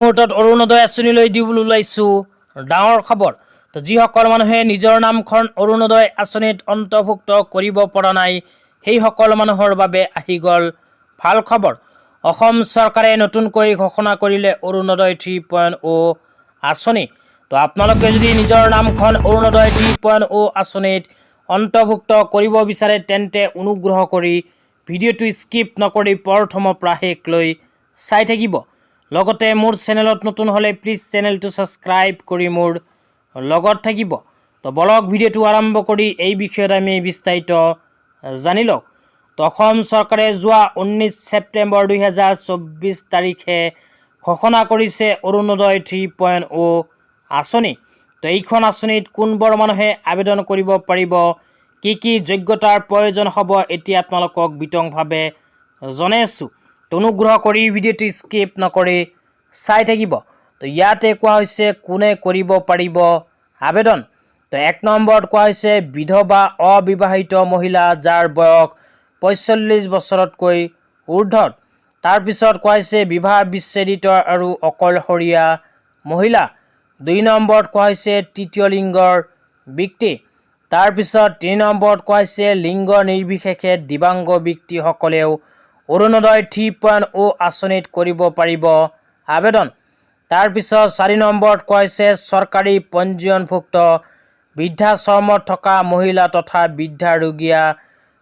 মুহূৰ্তত অৰুণোদয় আঁচনিলৈ দিবলৈ ওলাইছোঁ ডাঙৰ খবৰ। তো যিসকল মানুহে নিজৰ নামখন অৰুণোদয় আঁচনিত অন্তৰ্ভুক্ত কৰিব পৰা নাই, সেইসকল মানুহৰ বাবে আহি গ'ল ভাল খবৰ। অসম চৰকাৰে নতুনকৈ ঘোষণা কৰিলে অৰুণোদয় 3.0 আঁচনি। তো আপোনালোকে যদি নিজৰ নামখন অৰুণোদয় 3.0 আঁচনিত অন্তৰ্ভুক্ত কৰিব বিচাৰে তেন্তে অনুগ্ৰহ কৰি ভিডিঅ'টো স্কিপ নকৰি প্ৰথমৰ পৰা শেষলৈ চাই থাকিব। লগতে মোৰ চেনেলত নতুন হ'লে প্লিজ চেনেলটো ছাবস্ক্ৰাইব কৰি মোৰ লগত থাকিব। তো বলক ভিডিঅ'টো আৰম্ভ কৰি এই বিষয়ত আমি বিস্তাৰিত জানি লওঁ। তো অসম চৰকাৰে যোৱা 19 ছেপ্টেম্বৰ 2024 তাৰিখে ঘোষণা কৰিছে অৰুণোদয় 3.0 আঁচনি। তো এইখন আঁচনিত কোনবোৰ মানুহে আবেদন কৰিব পাৰিব, কি যোগ্যতাৰ প্ৰয়োজন হ'ব, এতিয়া আপোনালোকক বিতংভাৱে জনাই আছোঁ। অনুগ্ৰহ কৰি ভিডিঅ'টো স্কিপ নকৰি চাই থাকিব। তো ইয়াতে কোৱা হৈছে কোনে কৰিব পাৰিব আবেদন। তো 1 নম্বৰত কোৱা হৈছে বিধৱা অবিবাহিত মহিলা যাৰ বয়স 45 বছৰতকৈ ঊৰ্ধ্বত। তাৰপিছত কোৱা হৈছে বিবাহ বিচ্ছেদিত আৰু অকলশৰীয়া মহিলা। 2 নম্বৰত কোৱা হৈছে তৃতীয় লিংগৰ ব্যক্তি। তাৰপিছত 3 নম্বৰত কোৱা হৈছে লিংগ নিৰ্বিশেষে দিব্যাংগ ব্যক্তিসকলেও অৰুণোদয় 3.0 আঁচনিত কৰিব পাৰিব আবেদন। তাৰপিছত 4 নম্বৰত কোৱা হৈছে চৰকাৰী পঞ্জীয়নভুক্ত বৃদ্ধাশ্ৰমত থকা মহিলা তথা বৃদ্ধা ৰোগীয়া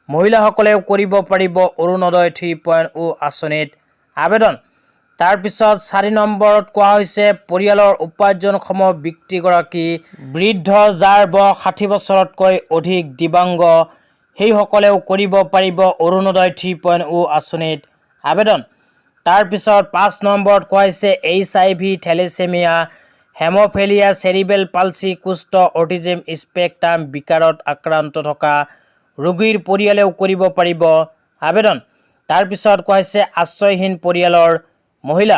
মহিলাসকলেও কৰিব পাৰিব অৰুণোদয় 3.0 আঁচনিত আবেদন। তাৰপিছত 4 নম্বৰত কোৱা হৈছে পৰিয়ালৰ উপাৰ্জনক্ষম ব্যক্তিগৰাকী বৃদ্ধ যাৰ বয়স 60 বছৰতকৈ অধিক দিব্যাংগ, সেইসকলেও কৰিব পাৰিব অৰুণোদয় 3.0 আঁচনিত আবেদন। তাৰপিছত 5 নম্বৰত কোৱা হৈছে HIV, থেলেচেমিয়া, হেম'ফেলিয়া, চেৰিবেল পালচি, কুষ্ঠ, অটিজম স্পেক্ট্ৰাম বিকাৰত আক্ৰান্ত থকা ৰোগীৰ পৰিয়ালেও কৰিব পাৰিব আবেদন। তাৰপিছত কোৱা হৈছে আশ্ৰয়হীন পৰিয়ালৰ মহিলা,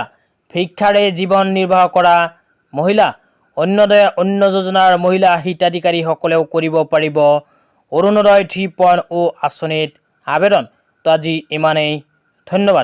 ভিক্ষাৰে জীৱন নিৰ্বাহ কৰা মহিলা, অন্যদয় অন্য যোজনাৰ মহিলা হিতাধিকাৰীসকলেও কৰিব পাৰিব অৰুণোদয় 3.0 আঁচনিত আবেদন। তো আজি ইমানেই, ধন্যবাদ।